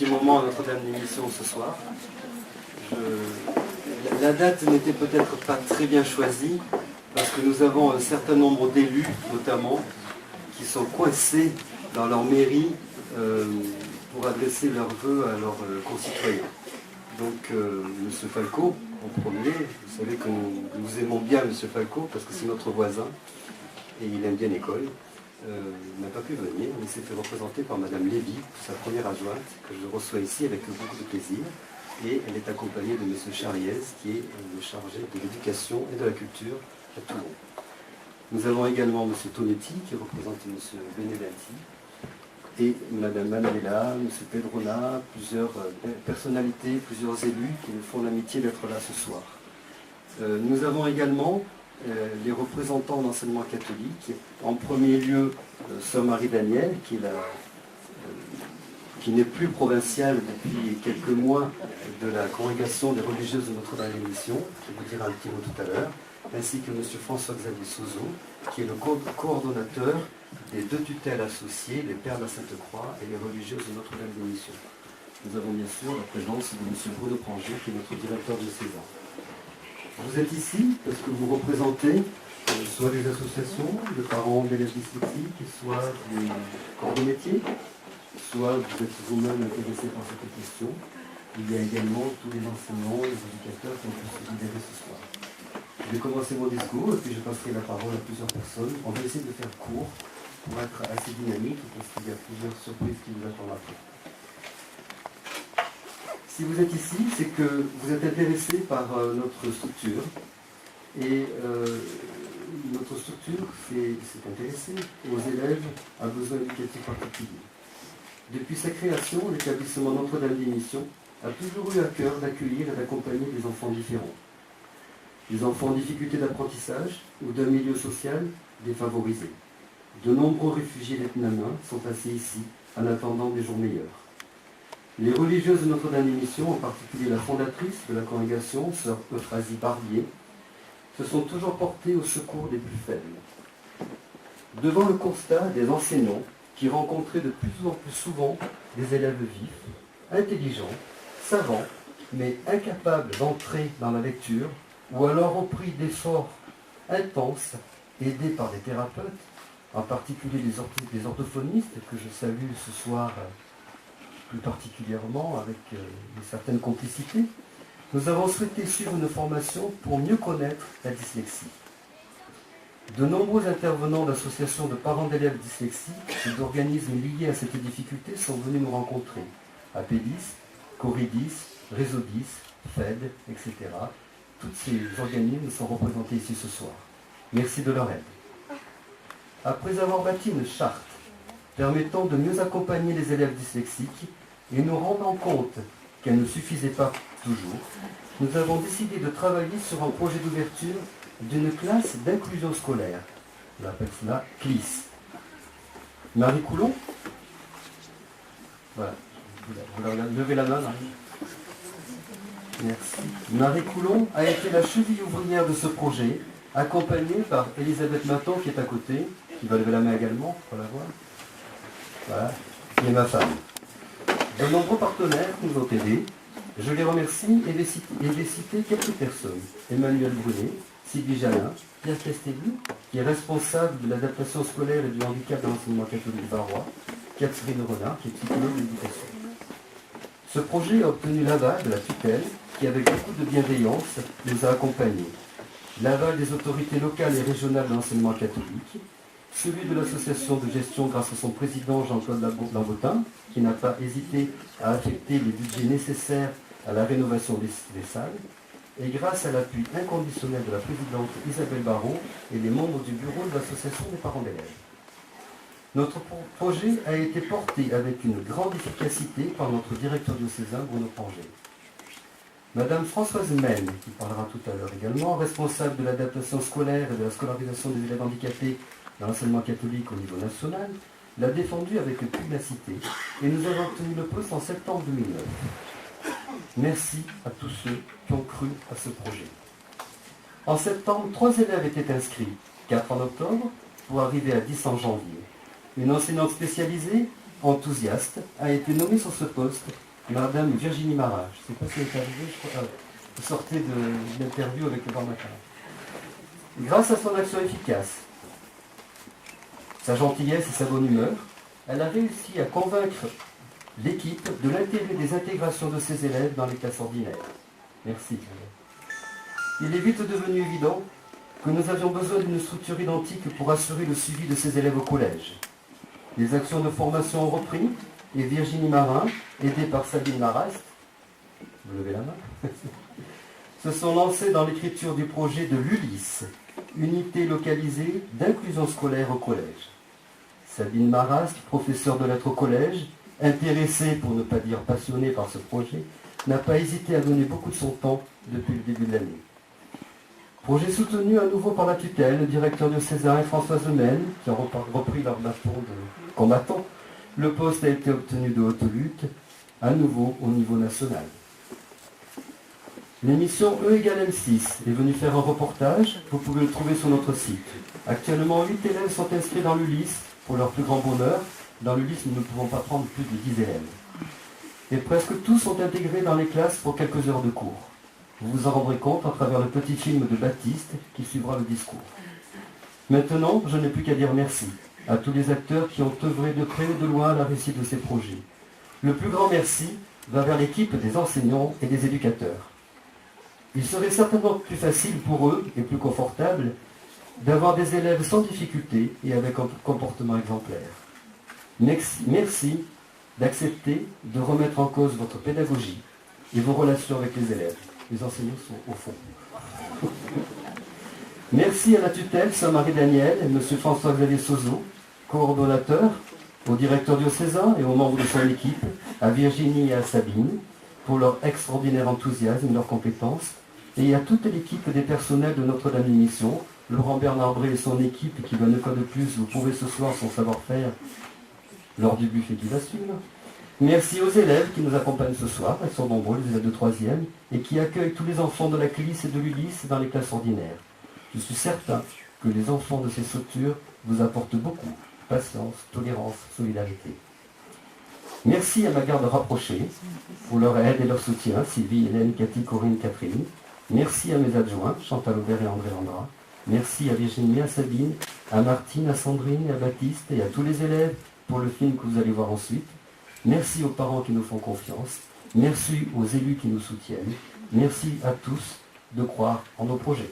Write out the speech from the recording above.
Petit moment à Notre-Dame d'émission ce soir. La date n'était peut-être pas très bien choisie parce que nous avons un certain nombre d'élus, notamment, qui sont coincés dans leur mairie pour adresser leurs vœux à leurs concitoyens. Donc, M. Falco, en premier, vous savez que nous aimons bien M. Falco parce que c'est notre voisin et il aime bien l'école. N'a pas pu venir, mais s'est fait représenter par Madame Lévy, sa première adjointe, que je reçois ici avec beaucoup de plaisir. Et elle est accompagnée de M. Charriez, qui est le chargé de l'éducation et de la culture à Toulon. Nous avons également M. Tonetti, qui représente M. Benedetti, et Mme Manuela, M. Pedrona, plusieurs personnalités, plusieurs élus qui nous font l'amitié d'être là ce soir. Nous avons également les représentants d'enseignement catholique. En premier lieu, Sœur Marie-Danielle, qui n'est plus provinciale depuis quelques mois de la congrégation des religieuses de Notre-Dame d'émission, qui vous dira un petit mot tout à l'heure, ainsi que M. François-Xavier Souzeau, qui est le coordonnateur des deux tutelles associées, les Pères de la Sainte-Croix et les religieuses de Notre-Dame d'émission. Nous avons bien sûr la présence de M. Bruno Pranger, qui est notre directeur diocésain. Vous êtes ici parce que vous représentez soit des associations de parents d'élèves dyslexiques, soit des corps de métier, soit vous êtes vous-même intéressé par cette question. Il y a également tous les enseignants, les éducateurs qui ont pu se libérer ce soir. Je vais commencer mon discours et puis je passerai la parole à plusieurs personnes. On va essayer de faire court pour être assez dynamique parce qu'il y a plusieurs surprises qui nous attendent après. Si vous êtes ici, c'est que vous êtes intéressé par notre structure. Et notre structure s'est intéressée aux élèves à besoins éducatifs particuliers. Depuis sa création, l'établissement Notre-Dame d'émission a toujours eu à cœur d'accueillir et d'accompagner des enfants différents. Des enfants en difficulté d'apprentissage ou d'un milieu social défavorisé. De nombreux réfugiés vietnamiens sont placés ici en attendant des jours meilleurs. Les religieuses de Notre-Dame d'émission, en particulier la fondatrice de la congrégation, sœur Euphrasie Barbier, se sont toujours portées au secours des plus faibles. Devant le constat des enseignants qui rencontraient de plus en plus souvent des élèves vifs, intelligents, savants, mais incapables d'entrer dans la lecture, ou alors au prix d'efforts intenses, aidés par des thérapeutes, en particulier des orthophonistes, que je salue ce soir plus particulièrement avec une certaine complicité, nous avons souhaité suivre une formation pour mieux connaître la dyslexie. De nombreux intervenants d'associations de parents d'élèves dyslexiques et d'organismes liés à cette difficulté sont venus nous rencontrer. APEDIS, Coridis, Réseaudis, FED, etc. Tous ces organismes sont représentés ici ce soir. Merci de leur aide. Après avoir bâti une charte permettant de mieux accompagner les élèves dyslexiques et nous rendant compte qu'elle ne suffisait pas toujours, nous avons décidé de travailler sur un projet d'ouverture d'une classe d'inclusion scolaire. On appelle cela CLIS. Marie Coulon. Voilà. Vous levez la main, Marie. Merci. Marie Coulon a été la cheville ouvrière de ce projet, accompagnée par Elisabeth Maton qui est à côté, qui va lever la main également, pour la voir. Voilà, qui est ma femme. De nombreux partenaires nous ont aidés. Je les remercie et vais citer quelques personnes. Emmanuel Brunet, Sylvie Jalin, Pierre Castelli, qui est responsable de l'adaptation scolaire et du handicap dans l'enseignement catholique barois, Catherine Renard, qui est psychologue de l'éducation. Ce projet a obtenu l'aval de la tutelle, qui avec beaucoup de bienveillance nous a accompagnés. L'aval des autorités locales et régionales de l'enseignement catholique, celui de l'association de gestion grâce à son président Jean-Claude Lambotin, qui n'a pas hésité à affecter les budgets nécessaires à la rénovation des salles, et grâce à l'appui inconditionnel de la présidente Isabelle Baron et les membres du bureau de l'association des parents d'élèves. Notre projet a été porté avec une grande efficacité par notre directeur diocésain Bruno Pranger. Madame Françoise Mène, qui parlera tout à l'heure également, responsable de l'adaptation scolaire et de la scolarisation des élèves handicapés dans l'enseignement catholique au niveau national, l'a défendu avec pugnacité et nous avons obtenu le poste en septembre 2009. Merci à tous ceux qui ont cru à ce projet. En septembre, 3 élèves étaient inscrits, 4 en octobre, pour arriver à 10 en janvier. Une enseignante spécialisée, enthousiaste, a été nommée sur ce poste Madame Virginie Marat. Je ne sais pas si elle est arrivée, je crois. Vous sortez de l'interview avec le Grand Matin. Grâce à son action efficace, sa gentillesse et sa bonne humeur, elle a réussi à convaincre l'équipe de l'intérêt des intégrations de ses élèves dans les classes ordinaires. Merci. Il est vite devenu évident que nous avions besoin d'une structure identique pour assurer le suivi de ses élèves au collège. Les actions de formation ont repris et Virginie Marin, aidée par Sabine Marast, vous levez la main, se sont lancées dans l'écriture du projet de l'ULIS, unité localisée d'inclusion scolaire au collège. Sabine Marast, professeure de lettres au collège, intéressée, pour ne pas dire passionnée par ce projet, n'a pas hésité à donner beaucoup de son temps depuis le début de l'année. Projet soutenu à nouveau par la tutelle, le directeur diocésain et Françoise Lemel, qui ont repris leur bâton de combattant. Le poste a été obtenu de haute lutte, à nouveau au niveau national. L'émission E égale M6 est venue faire un reportage, vous pouvez le trouver sur notre site. Actuellement, 8 élèves sont inscrits dans l'ULIS, pour leur plus grand bonheur. Dans l'ULIS, nous ne pouvons pas prendre plus de 10 élèves. Et presque tous sont intégrés dans les classes pour quelques heures de cours. Vous vous en rendrez compte à travers le petit film de Baptiste qui suivra le discours. Maintenant, je n'ai plus qu'à dire merci à tous les acteurs qui ont œuvré de près ou de loin à la réussite de ces projets. Le plus grand merci va vers l'équipe des enseignants et des éducateurs. Il serait certainement plus facile pour eux et plus confortable d'avoir des élèves sans difficulté et avec un comportement exemplaire. Merci d'accepter de remettre en cause votre pédagogie et vos relations avec les élèves. Les enseignants sont au fond. Merci à la tutelle, Sœur Marie-Daniel et M. François-Xavier Sozo, coordonnateur, au directeur diocésain et aux membres de son équipe, à Virginie et à Sabine, pour leur extraordinaire enthousiasme et leurs compétences, et à toute l'équipe des personnels de Notre-Dame des Missions, Laurent Bernard Bré et son équipe, qui va une fois de plus vous prouver ce soir son savoir-faire lors du buffet qui va suivre. Merci aux élèves qui nous accompagnent ce soir, ils sont nombreux, les élèves de 3e, et qui accueillent tous les enfants de la CLIS et de l'ULIS dans les classes ordinaires. Je suis certain que les enfants de ces structures vous apportent beaucoup, patience, tolérance, solidarité. Merci à ma garde rapprochée pour leur aide et leur soutien, Sylvie, Hélène, Cathy, Corinne, Catherine. Merci à mes adjoints, Chantal Aubert et André Landra. Merci à Virginie, à Sabine, à Martine, à Sandrine, à Baptiste et à tous les élèves pour le film que vous allez voir ensuite. Merci aux parents qui nous font confiance. Merci aux élus qui nous soutiennent. Merci à tous de croire en nos projets.